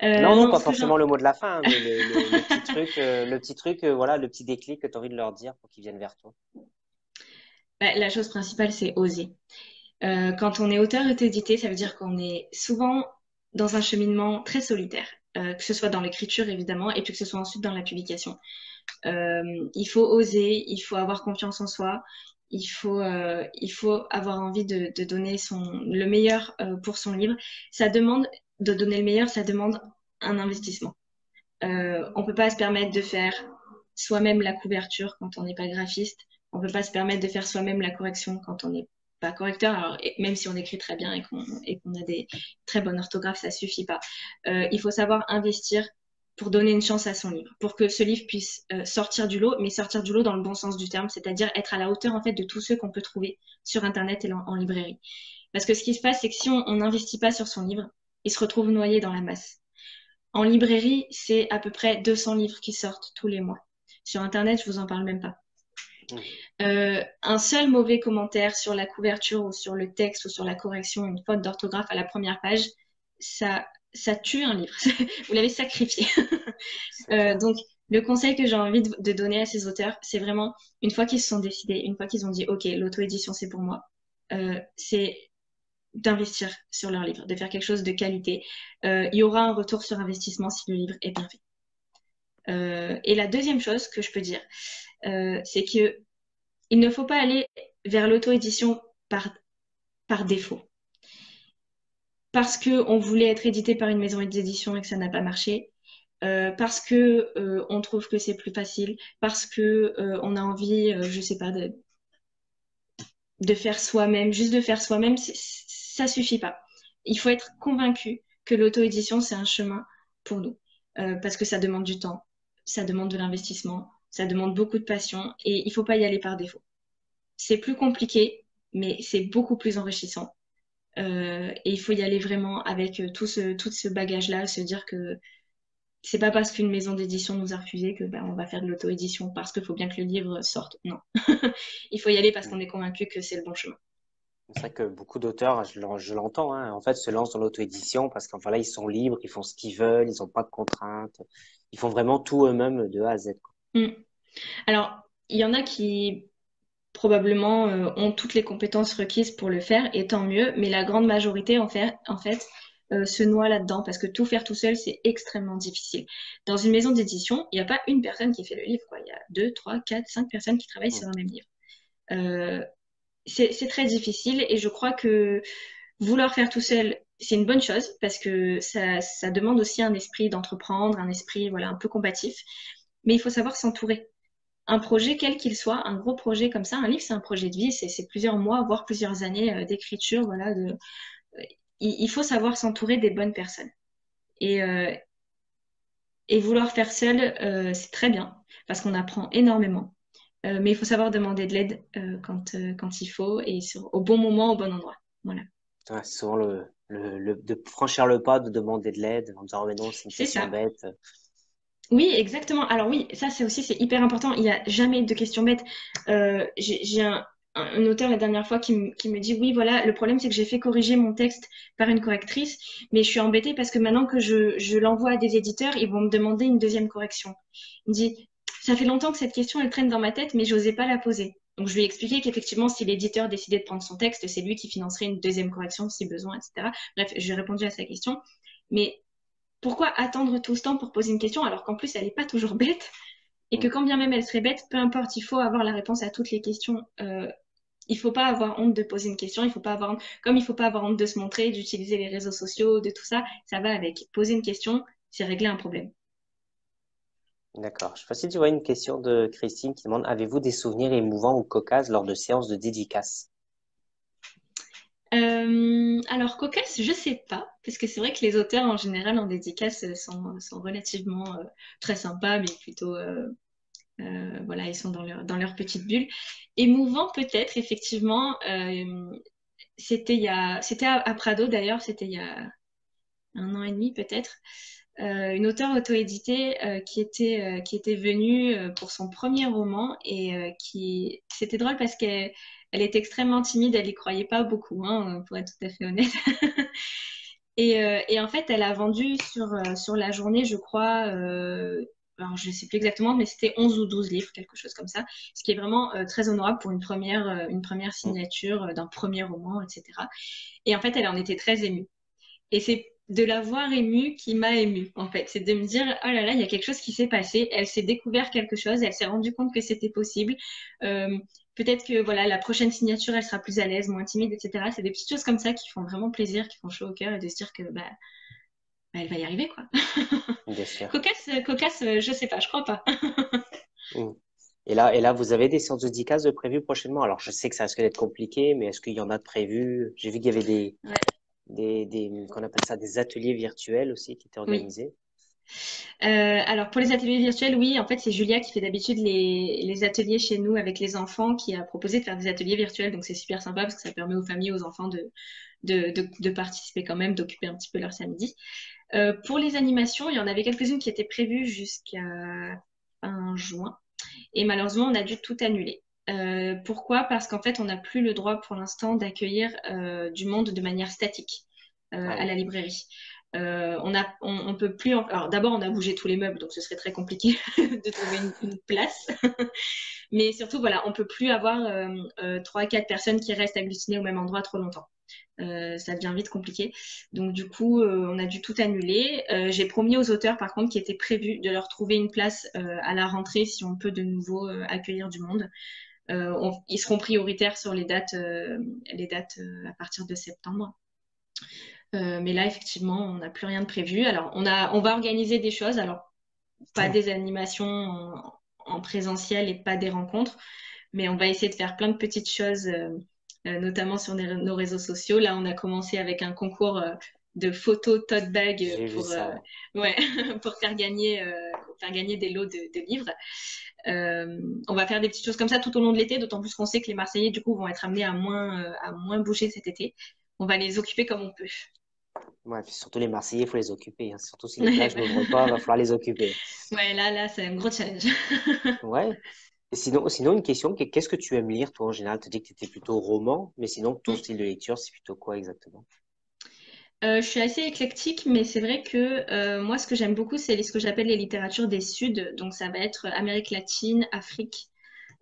non, non, Non, pas ce que j'en... forcément le mot de la fin, hein, mais le petit truc, voilà, le petit déclic que tu as envie de leur dire pour qu'ils viennent vers toi. Bah, la chose principale, c'est oser. Quand on est auteur et édité, ça veut dire qu'on est souvent dans un cheminement très solitaire. que ce soit dans l'écriture évidemment, et puis que ce soit ensuite dans la publication. Il faut oser, il faut avoir confiance en soi, il faut avoir envie de donner le meilleur pour son livre. Ça demande de donner le meilleur, ça demande un investissement. On peut pas se permettre de faire soi-même la couverture quand on n'est pas graphiste. On peut pas se permettre de faire soi-même la correction quand on n'est pas correcteur. Alors, même si on écrit très bien et qu'on a des très bonnes orthographes, ça suffit pas. Il faut savoir investir pour donner une chance à son livre, pour que ce livre puisse sortir du lot, mais sortir du lot dans le bon sens du terme, c'est-à-dire être à la hauteur en fait de tous ceux qu'on peut trouver sur Internet et en librairie. Parce que ce qui se passe, c'est que si on n'investit pas sur son livre, il se retrouve noyé dans la masse. En librairie, c'est à peu près 200 livres qui sortent tous les mois. Sur Internet, je vous en parle même pas. Un seul mauvais commentaire sur la couverture ou sur le texte ou sur la correction, une faute d'orthographe à la première page, ça tue un livre. Vous l'avez sacrifié. Donc, le conseil que j'ai envie de donner à ces auteurs, c'est vraiment, une fois qu'ils se sont décidés, une fois qu'ils ont dit, OK, l'auto-édition, c'est pour moi, c'est d'investir sur leur livre, de faire quelque chose de qualité. Il y aura un retour sur investissement si le livre est bien fait. Et la deuxième chose que je peux dire, c'est que il ne faut pas aller vers l'auto-édition par défaut. Parce qu'on voulait être édité par une maison d'édition et que ça n'a pas marché. Parce que on trouve que c'est plus facile. Parce que on a envie, je sais pas, de faire soi-même. Juste de faire soi-même, ça suffit pas. Il faut être convaincu que l'auto-édition, c'est un chemin pour nous. Parce que ça demande du temps, ça demande de l'investissement, ça demande beaucoup de passion et il faut pas y aller par défaut. C'est plus compliqué, mais c'est beaucoup plus enrichissant. Et il faut y aller vraiment avec tout ce bagage-là, se dire que c'est pas parce qu'une maison d'édition nous a refusé que on va faire de l'auto-édition parce qu'il faut bien que le livre sorte. Non. Il faut y aller parce qu'on est convaincu que c'est le bon chemin. C'est vrai que beaucoup d'auteurs, je l'entends, hein, en fait, se lancent dans l'auto-édition parce qu'enfin là, ils sont libres, ils font ce qu'ils veulent, ils n'ont pas de contraintes, ils font vraiment tout eux-mêmes de A à Z, quoi. Alors, il y en a qui probablement ont toutes les compétences requises pour le faire, et tant mieux, mais la grande majorité, en fait, se noie là-dedans, parce que tout faire tout seul, c'est extrêmement difficile. Dans une maison d'édition, il n'y a pas une personne qui fait le livre, quoi. Il y a 2, 3, 4, 5 personnes qui travaillent sur un même livre. C'est très difficile, et je crois que vouloir faire tout seul, c'est une bonne chose, parce que ça demande aussi un esprit d'entreprendre, un esprit voilà, un peu combatif, mais il faut savoir s'entourer. Un projet, quel qu'il soit, un gros projet comme ça, un livre, c'est un projet de vie, c'est plusieurs mois, voire plusieurs années d'écriture, voilà. Il faut savoir s'entourer des bonnes personnes. Et, euh, et vouloir faire seul, c'est très bien, parce qu'on apprend énormément. Mais il faut savoir demander de l'aide quand il faut, et au bon moment, au bon endroit. Voilà. Ouais, c'est souvent de franchir le pas, de demander de l'aide en disant, oh, mais non, c'est une C'est question ça. bête. Oui, exactement. Alors oui, ça c'est aussi c'est hyper important. Il n'y a jamais de questions bêtes. J'ai un auteur la dernière fois qui me dit oui, voilà, le problème c'est que j'ai fait corriger mon texte par une correctrice, mais je suis embêtée parce que maintenant que je l'envoie à des éditeurs, ils vont me demander une deuxième correction. Il me dit, ça fait longtemps que cette question elle traîne dans ma tête, mais j'osais pas la poser. Donc je lui ai expliqué qu'effectivement, si l'éditeur décidait de prendre son texte, c'est lui qui financerait une deuxième correction si besoin, etc. Bref, j'ai répondu à sa question. Mais pourquoi attendre tout ce temps pour poser une question alors qu'en plus elle n'est pas toujours bête et que Mm. quand bien même elle serait bête, peu importe, il faut avoir la réponse à toutes les questions. Il faut pas avoir honte de poser une question, il faut pas avoir honte, comme il faut pas avoir honte de se montrer, d'utiliser les réseaux sociaux, de tout ça, ça va avec. Poser une question, c'est régler un problème. D'accord. Je sais pas si tu vois une question de Christine qui demande, avez-vous des souvenirs émouvants ou cocasses lors de séances de dédicaces? Alors cocasse, je sais pas, parce que c'est vrai que les auteurs en général en dédicace sont relativement très sympas, mais plutôt voilà, ils sont dans leur petite bulle. Émouvant peut-être, effectivement. C'était à Prado d'ailleurs, c'était il y a un an et demi peut-être. Une auteure auto-éditée qui était venue pour son premier roman et c'était drôle parce qu'elle était extrêmement timide, elle y croyait pas beaucoup, hein, pour être tout à fait honnête. Et en fait, elle a vendu sur la journée, je crois, alors je ne sais plus exactement, mais c'était 11 ou 12 livres, quelque chose comme ça, ce qui est vraiment très honorable pour une première Mm. signature d'un premier roman, etc. Et en fait, elle en était très émue. Et c'est de la voir émue qui m'a émue, en fait. C'est de me dire, oh là là, il y a quelque chose qui s'est passé. Elle s'est découvert quelque chose, elle s'est rendue compte que c'était possible. Euh, Peut-être que voilà, la prochaine signature, elle sera plus à l'aise, moins timide, etc. C'est des petites choses comme ça qui font vraiment plaisir, qui font chaud au cœur et de se dire que bah, elle va y arriver, quoi. Bien sûr. Cocasse, je sais pas, je crois pas. Mm. Et là, vous avez des séances de dédicaces de prévues prochainement? Alors, je sais que ça risque d'être compliqué, mais est-ce qu'il y en a de prévues? J'ai vu qu'il y avait Ouais. qu'on appelle ça des ateliers virtuels aussi qui étaient Oui. organisés. Alors pour les ateliers virtuels, oui, en fait c'est Julia qui fait d'habitude les ateliers chez nous avec les enfants, qui a proposé de faire des ateliers virtuels, donc c'est super sympa parce que ça permet aux familles, aux enfants de participer quand même, d'occuper un petit peu leur samedi. Pour les animations, il y en avait quelques-unes qui étaient prévues jusqu'à fin juin, et malheureusement on a dû tout annuler. Pourquoi? Parce qu'en fait on n'a plus le droit pour l'instant d'accueillir du monde de manière statique Ah à oui. la librairie. On peut plus. Alors d'abord, on a bougé tous les meubles, donc ce serait très compliqué de trouver une place. Mais surtout, voilà, on peut plus avoir 3, 4 personnes qui restent agglutinées au même endroit trop longtemps. Ça devient vite compliqué. Donc du coup, on a dû tout annuler. J'ai promis aux auteurs, par contre, qui était prévu de leur trouver une place à la rentrée si on peut de nouveau accueillir du monde. Ils seront prioritaires sur les dates à partir de septembre. Mais là, effectivement, on n'a plus rien de prévu. Alors, on va organiser des choses. Alors, pas des animations en présentiel et pas des rencontres, mais on va essayer de faire plein de petites choses, notamment sur nos réseaux sociaux. Là, on a commencé avec un concours de photos tote bag J'ai vu ça, ouais. ouais, pour faire gagner des lots de livres. On va faire des petites choses comme ça tout au long de l'été, d'autant plus qu'on sait que les Marseillais, du coup, vont être amenés à moins bouger cet été. On va les occuper comme on peut. Ouais, puis surtout les Marseillais, il faut les occuper, hein. Surtout si les plages n'ouvrent pas, va falloir les occuper. Ouais, là, c'est un gros challenge. Ouais. Et sinon, une question, qu'est-ce que tu aimes lire, toi, en général? Tu dis que tu étais plutôt roman, mais sinon, ton style de lecture, c'est plutôt quoi exactement? Je suis assez éclectique, mais c'est vrai que moi, ce que j'aime beaucoup, c'est ce que j'appelle les littératures des Suds. Donc, ça va être Amérique latine, Afrique,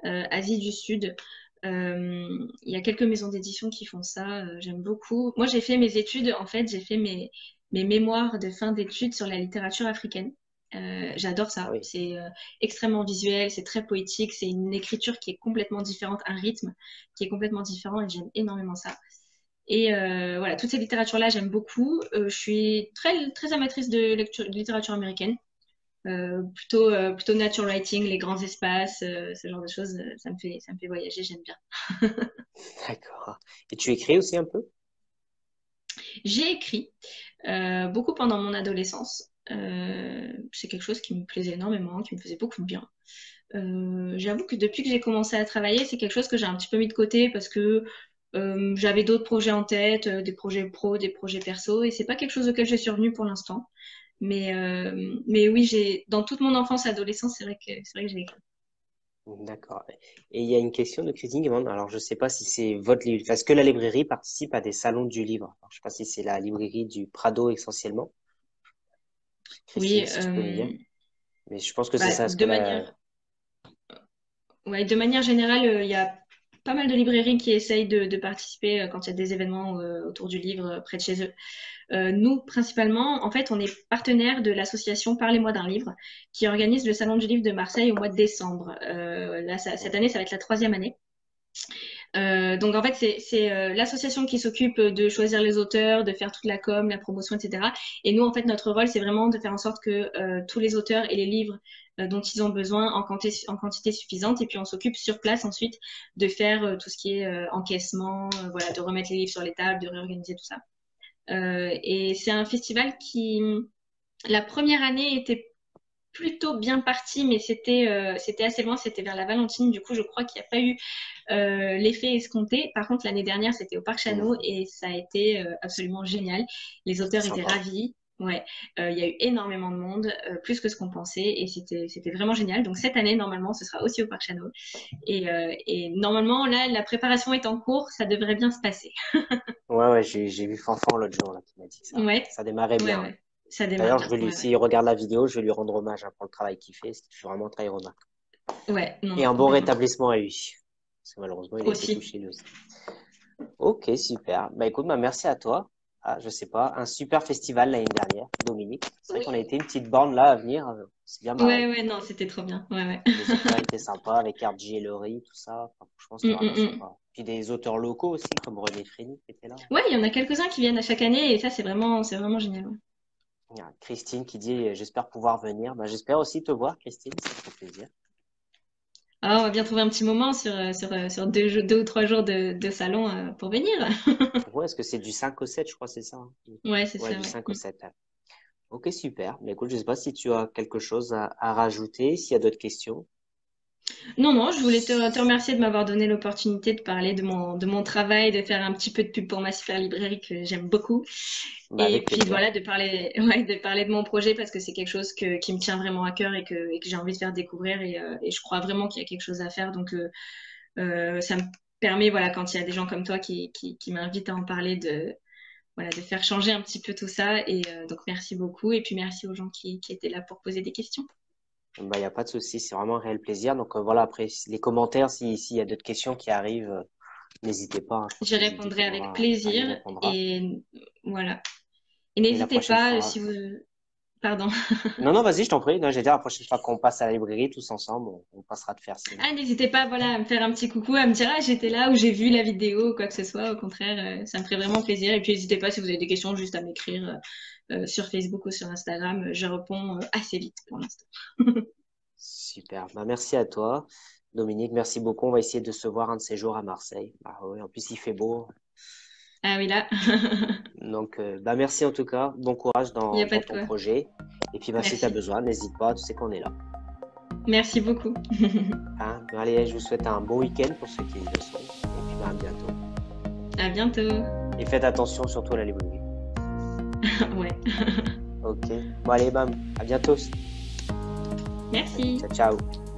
Asie du Sud. Il y a quelques maisons d'édition qui font ça. J'aime beaucoup. Moi, j'ai fait mes études, en fait, j'ai fait mes mémoires de fin d'études sur la littérature africaine. J'adore Ah ça. oui, C'est extrêmement visuel, c'est très poétique, c'est une écriture qui est complètement différente, un rythme qui est complètement différent et j'aime énormément ça. Et voilà, toutes ces littératures-là, j'aime beaucoup. Je suis très amatrice de littérature américaine. Plutôt nature writing, les grands espaces, ce genre de choses, ça me fait voyager, j'aime bien. d'accord. Et tu écris aussi un peu? J'ai écrit beaucoup pendant mon adolescence. C'est quelque chose qui me plaisait énormément, qui me faisait beaucoup de bien. J'avoue que depuis que j'ai commencé à travailler, c'est quelque chose que j'ai un petit peu mis de côté parce que j'avais d'autres projets en tête, des projets pro, des projets perso, et c'est pas quelque chose auquel je suis revenue pour l'instant. Mais oui, dans toute mon enfance et adolescence, c'est vrai que j'ai écrit. D'accord. Et il y a une question de Christine qui demande, alors je ne sais pas si c'est votre livre, parce que la librairie participe à des salons du livre. Alors, je ne sais pas si c'est la librairie du Prado essentiellement. Oui, Christine, si tu peux me dire. Mais je pense que c'est bah, ça, parce que là, ouais, de manière générale, il y a pas mal de librairies qui essayent de participer quand il y a des événements autour du livre près de chez eux. Nous, principalement, en fait, on est partenaire de l'association Parlez-moi d'un livre qui organise le Salon du livre de Marseille au mois de décembre. Là, cette année, ça va être la troisième année. Donc en fait, c'est l'association qui s'occupe de choisir les auteurs, de faire toute la com, la promotion, etc. Et nous, en fait, notre rôle, c'est vraiment de faire en sorte que tous les auteurs et les livres dont ils ont besoin en quantité suffisante. Et puis on s'occupe sur place ensuite de faire tout ce qui est encaissement, voilà, de remettre les livres sur les tables, de réorganiser tout ça. Et c'est un festival qui, la première année, était plutôt bien parti, mais c'était assez loin, c'était vers la Valentine. Du coup, je crois qu'il n'y a pas eu l'effet escompté. Par contre, l'année dernière, c'était au Parc Chano hmm, et ça a été absolument génial. Les c'était auteurs étaient sympa. ravis. Ouais, il y a eu énormément de monde, plus que ce qu'on pensait, et c'était vraiment génial. Donc cette année, normalement, ce sera aussi au Parc Chano. Et normalement, là, la préparation est en cours, ça devrait bien se passer. Ouais, ouais, j'ai vu Fanfan l'autre jour là, qui m'a dit que Ouais, ça démarrait ouais, bien. Ouais. ouais. Ça démarre D'ailleurs, je bien. vais lui, Ouais, ouais. s'il regarde la vidéo, je vais lui rendre hommage hein, pour le travail qu'il fait, parce qu'il fait vraiment un travail remarquable. Ouais, non, Et non, un bon complètement. rétablissement à lui. Parce que malheureusement, il a été Aussi. touché lui aussi. Ok, super. Bah écoute, bah, merci à toi. Ah, je sais pas, un super festival l'année dernière, Dominique. C'est vrai qu'on a Oui. été une petite bande là à venir, c'est bien marré. Ouais, ouais, non, c'était trop bien. Ouais, ouais. Les auteurs étaient sympas avec RJ et Laurie, tout ça. Enfin, franchement, c'était vraiment Mm. sympa. Puis des auteurs locaux aussi, comme René Frény qui était là. Ouais, il y en a quelques-uns qui viennent à chaque année et ça, c'est vraiment génial. Ouais. Il y a Christine qui dit j'espère pouvoir venir. Bah, j'espère aussi te voir, Christine, ça fait plaisir. Ah, on va bien trouver un petit moment sur 2 ou 3 jours de salon pour venir. Ouais, est-ce que c'est du 5 au 7, je crois, c'est ça, hein? Ouais, c'est Ouais, ça, du ouais. 5 au 7. Ok, super. Mais écoute, je sais pas si tu as quelque chose à rajouter, s'il y a d'autres questions. Non, non, je voulais te remercier de m'avoir donné l'opportunité de parler de mon travail, de faire un petit peu de pub pour ma super librairie que j'aime beaucoup. Bah, Et avec puis plaisir. voilà, ouais, de parler de mon projet parce que c'est quelque chose qui me tient vraiment à cœur et que j'ai envie de faire découvrir et je crois vraiment qu'il y a quelque chose à faire. Donc ça me permet, voilà, quand il y a des gens comme toi qui m'invitent à en parler, voilà, de faire changer un petit peu tout ça. Et donc merci beaucoup et puis merci aux gens qui étaient là pour poser des questions. Bah, il n'y a pas de souci, c'est vraiment un réel plaisir. Donc voilà, après, les commentaires, s'il y a d'autres questions qui arrivent, n'hésitez pas, hein. Je pense Je que Judith répondrai avec elle y plaisir répondra. et voilà. Et Et la n'hésitez prochaine pas fois. si vous... Pardon. Non, non, vas-y, je t'en prie. Non, j'ai dit la prochaine fois qu'on passe à la librairie tous ensemble, on passera te faire signe. Ah, n'hésitez pas, voilà, à me faire un petit coucou, à me dire, ah, j'étais là ou j'ai vu la vidéo ou quoi que ce soit. Au contraire, ça me ferait vraiment plaisir. Et puis, n'hésitez pas si vous avez des questions, juste à m'écrire sur Facebook ou sur Instagram. Je réponds assez vite pour l'instant. Super. Bah, merci à toi, Dominique. Merci beaucoup. On va essayer de se voir un de ces jours à Marseille. Bah, oui, en plus, il fait beau. Ah oui, là. Donc, bah, merci en tout cas. Bon courage Il n'y a pas dans de ton quoi. projet. Et puis, bah, si tu as Merci. besoin, n'hésite pas. Tu sais qu'on est là. Merci beaucoup. Hein? Allez, je vous souhaite un bon week-end pour ceux qui le sont. Et puis, bah, à bientôt. À bientôt. Et faites attention surtout à la librairie. Ouais. Ok. Bon, allez, bam. À bientôt. Merci. Ciao, ciao.